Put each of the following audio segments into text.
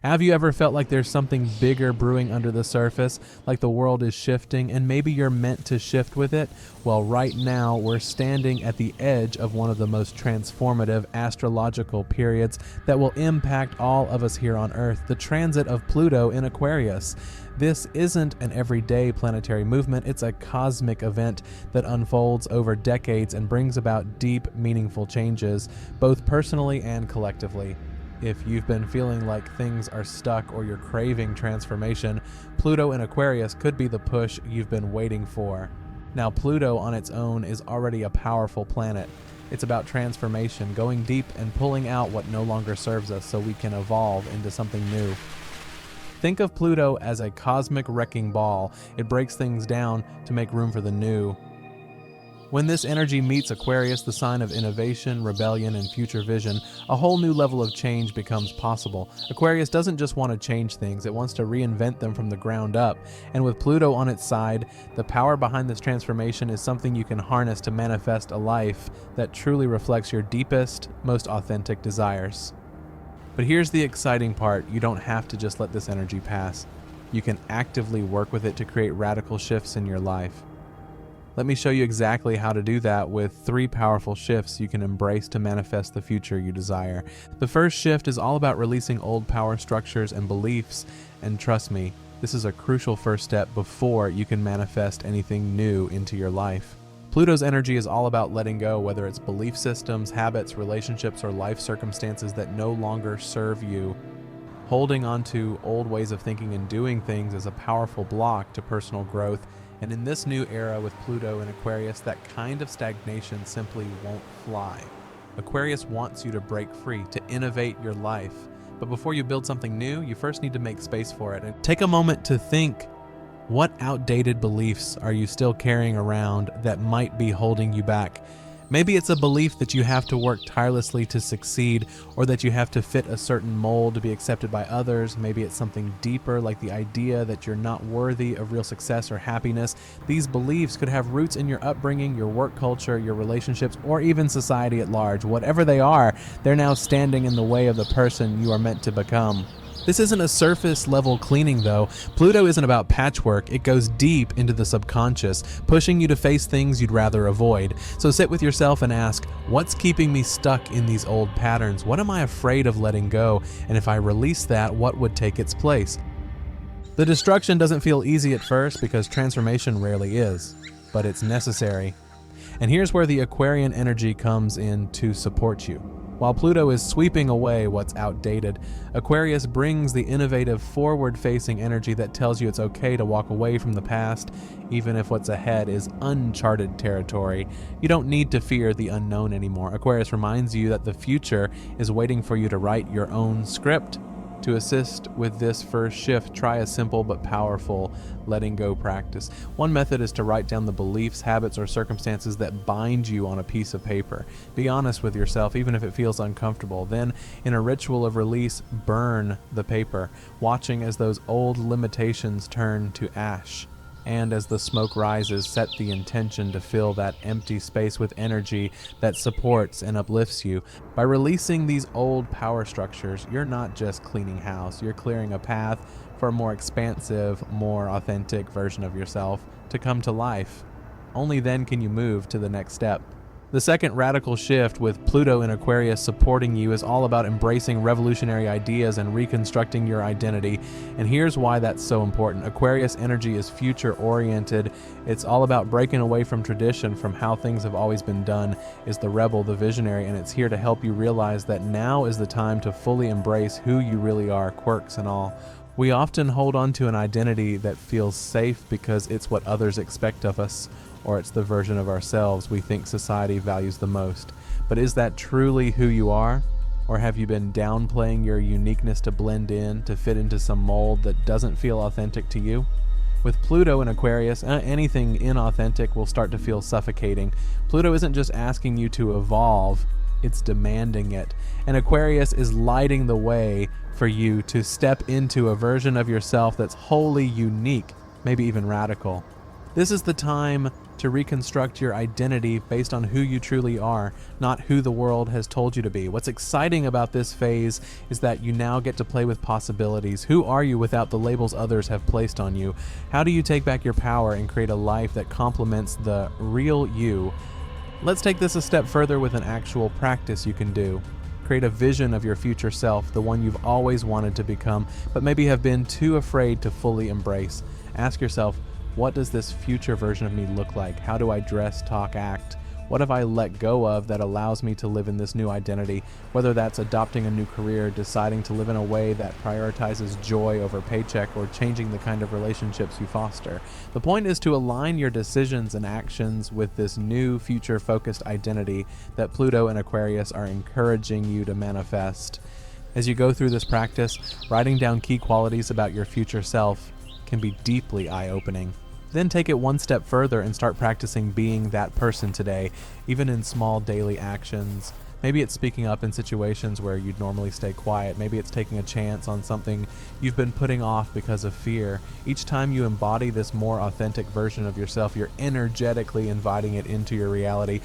Have you ever felt like there's something bigger brewing under the surface, like the world is shifting and maybe you're meant to shift with it? Well, right now we're standing at the edge of one of the most transformative astrological periods that will impact all of us here on Earth, the transit of Pluto in Aquarius. This isn't an everyday planetary movement, it's a cosmic event that unfolds over decades and brings about deep, meaningful changes, both personally and collectively. If you've been feeling like things are stuck or you're craving transformation, Pluto in Aquarius could be the push you've been waiting for. Now, Pluto on its own is already a powerful planet. It's about transformation, going deep and pulling out what no longer serves us so we can evolve into something new. Think of Pluto as a cosmic wrecking ball. It breaks things down to make room for the new. When this energy meets Aquarius, the sign of innovation, rebellion, and future vision, a whole new level of change becomes possible. Aquarius doesn't just want to change things, it wants to reinvent them from the ground up. And with Pluto on its side, the power behind this transformation is something you can harness to manifest a life that truly reflects your deepest, most authentic desires. But here's the exciting part: you don't have to just let this energy pass. You can actively work with it to create radical shifts in your life. Let me show you exactly how to do that with 3 powerful shifts you can embrace to manifest the future you desire. The first shift is all about releasing old power structures and beliefs, and trust me, this is a crucial first step before you can manifest anything new into your life. Pluto's energy is all about letting go, whether it's belief systems, habits, relationships, or life circumstances that no longer serve you. Holding on to old ways of thinking and doing things is a powerful block to personal growth. And in this new era with Pluto in Aquarius, that kind of stagnation simply won't fly. Aquarius wants you to break free, to innovate your life. But before you build something new, you first need to make space for it. And take a moment to think, what outdated beliefs are you still carrying around that might be holding you back? Maybe it's a belief that you have to work tirelessly to succeed, or that you have to fit a certain mold to be accepted by others. Maybe it's something deeper, like the idea that you're not worthy of real success or happiness. These beliefs could have roots in your upbringing, your work culture, your relationships, or even society at large. Whatever they are, they're now standing in the way of the person you are meant to become. This isn't a surface level cleaning though. Pluto isn't about patchwork, it goes deep into the subconscious, pushing you to face things you'd rather avoid. So sit with yourself and ask, what's keeping me stuck in these old patterns? What am I afraid of letting go? And if I release that, what would take its place? The destruction doesn't feel easy at first because transformation rarely is, but it's necessary. And here's where the Aquarian energy comes in to support you. While Pluto is sweeping away what's outdated, Aquarius brings the innovative, forward-facing energy that tells you it's okay to walk away from the past, even if what's ahead is uncharted territory. You don't need to fear the unknown anymore. Aquarius reminds you that the future is waiting for you to write your own script. To assist with this first shift, try a simple but powerful letting go practice. One method is to write down the beliefs, habits, or circumstances that bind you on a piece of paper. Be honest with yourself, even if it feels uncomfortable. Then, in a ritual of release, burn the paper, watching as those old limitations turn to ash. And as the smoke rises, set the intention to fill that empty space with energy that supports and uplifts you. By releasing these old power structures, you're not just cleaning house, you're clearing a path for a more expansive, more authentic version of yourself to come to life. Only then can you move to the next step. The second radical shift with Pluto in Aquarius supporting you is all about embracing revolutionary ideas and reconstructing your identity. And here's why that's so important. Aquarius energy is future-oriented. It's all about breaking away from tradition, from how things have always been done. Is the rebel, the visionary, and it's here to help you realize that now is the time to fully embrace who you really are, quirks and all. We often hold on to an identity that feels safe because it's what others expect of us, or it's the version of ourselves we think society values the most. But is that truly who you are? Or have you been downplaying your uniqueness to blend in, to fit into some mold that doesn't feel authentic to you? With Pluto in Aquarius, anything inauthentic will start to feel suffocating. Pluto isn't just asking you to evolve, it's demanding it. And Aquarius is lighting the way for you to step into a version of yourself that's wholly unique, maybe even radical. This is the time to reconstruct your identity based on who you truly are, not who the world has told you to be. What's exciting about this phase is that you now get to play with possibilities. Who are you without the labels others have placed on you? How do you take back your power and create a life that complements the real you? Let's take this a step further with an actual practice you can do. Create a vision of your future self, the one you've always wanted to become, but maybe have been too afraid to fully embrace. Ask yourself, what does this future version of me look like? How do I dress, talk, act? What have I let go of that allows me to live in this new identity? Whether that's adopting a new career, deciding to live in a way that prioritizes joy over paycheck, or changing the kind of relationships you foster. The point is to align your decisions and actions with this new future-focused identity that Pluto and Aquarius are encouraging you to manifest. As you go through this practice, writing down key qualities about your future self can be deeply eye-opening. Then take it one step further and start practicing being that person today, even in small daily actions. Maybe it's speaking up in situations where you'd normally stay quiet. Maybe it's taking a chance on something you've been putting off because of fear. Each time you embody this more authentic version of yourself, you're energetically inviting it into your reality.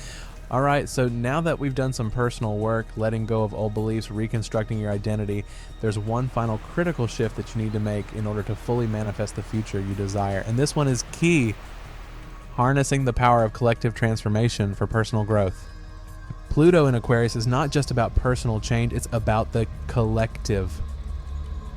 All right, so now that we've done some personal work, letting go of old beliefs, reconstructing your identity, there's one final critical shift that you need to make in order to fully manifest the future you desire. And this one is key: harnessing the power of collective transformation for personal growth. Pluto in Aquarius is not just about personal change, it's about the collective.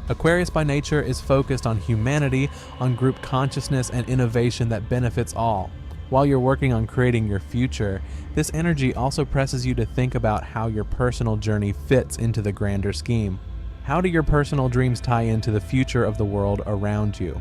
Aquarius by nature is focused on humanity, on group consciousness, and innovation that benefits all. While you're working on creating your future, this energy also presses you to think about how your personal journey fits into the grander scheme. How do your personal dreams tie into the future of the world around you?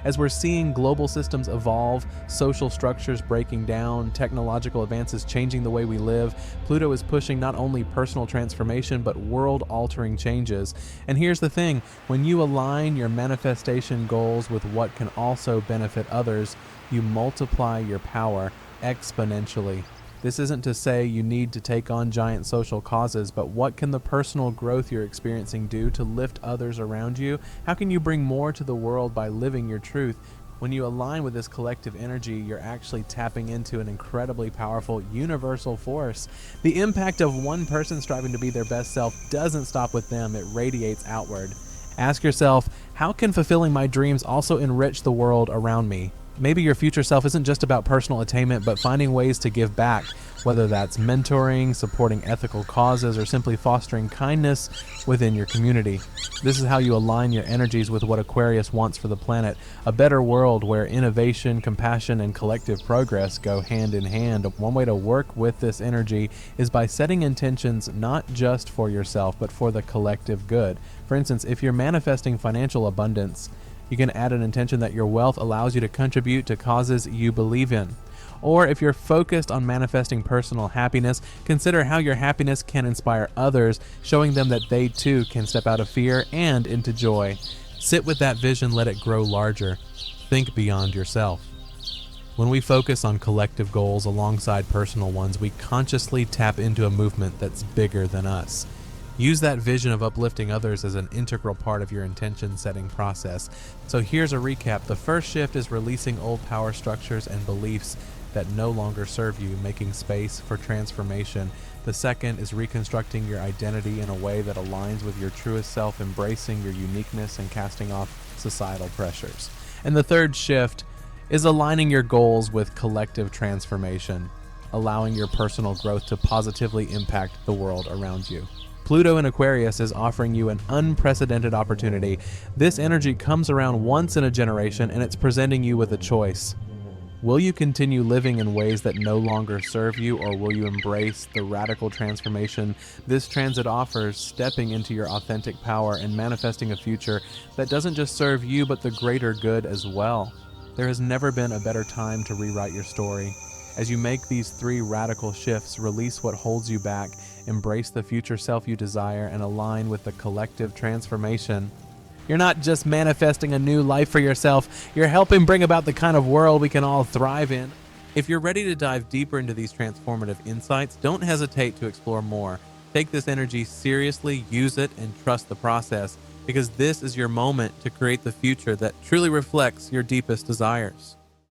As we're seeing global systems evolve, social structures breaking down, technological advances changing the way we live, Pluto is pushing not only personal transformation, but world-altering changes. And here's the thing, when you align your manifestation goals with what can also benefit others, you multiply your power exponentially. This isn't to say you need to take on giant social causes, but what can the personal growth you're experiencing do to lift others around you? How can you bring more to the world by living your truth? When you align with this collective energy, you're actually tapping into an incredibly powerful universal force. The impact of one person striving to be their best self doesn't stop with them, it radiates outward. Ask yourself, how can fulfilling my dreams also enrich the world around me? Maybe your future self isn't just about personal attainment, but finding ways to give back, whether that's mentoring, supporting ethical causes, or simply fostering kindness within your community. This is how you align your energies with what Aquarius wants for the planet, a better world where innovation, compassion, and collective progress go hand in hand. One way to work with this energy is by setting intentions not just for yourself, but for the collective good. For instance, if you're manifesting financial abundance, you can add an intention that your wealth allows you to contribute to causes you believe in. Or if you're focused on manifesting personal happiness, consider how your happiness can inspire others, showing them that they too can step out of fear and into joy. Sit with that vision, let it grow larger. Think beyond yourself. When we focus on collective goals alongside personal ones, we consciously tap into a movement that's bigger than us. Use that vision of uplifting others as an integral part of your intention setting process. So here's a recap. The first shift is releasing old power structures and beliefs that no longer serve you, making space for transformation. The second is reconstructing your identity in a way that aligns with your truest self, embracing your uniqueness and casting off societal pressures. And the third shift is aligning your goals with collective transformation, allowing your personal growth to positively impact the world around you. Pluto in Aquarius is offering you an unprecedented opportunity. This energy comes around once in a generation, and it's presenting you with a choice. Will you continue living in ways that no longer serve you, or will you embrace the radical transformation this transit offers, stepping into your authentic power and manifesting a future that doesn't just serve you, but the greater good as well? There has never been a better time to rewrite your story. As you make these three radical shifts, release what holds you back, embrace the future self you desire, and align with the collective transformation. You're not just manifesting a new life for yourself, you're helping bring about the kind of world we can all thrive in. If you're ready to dive deeper into these transformative insights, don't hesitate to explore more. Take this energy seriously, use it, and trust the process, because this is your moment to create the future that truly reflects your deepest desires.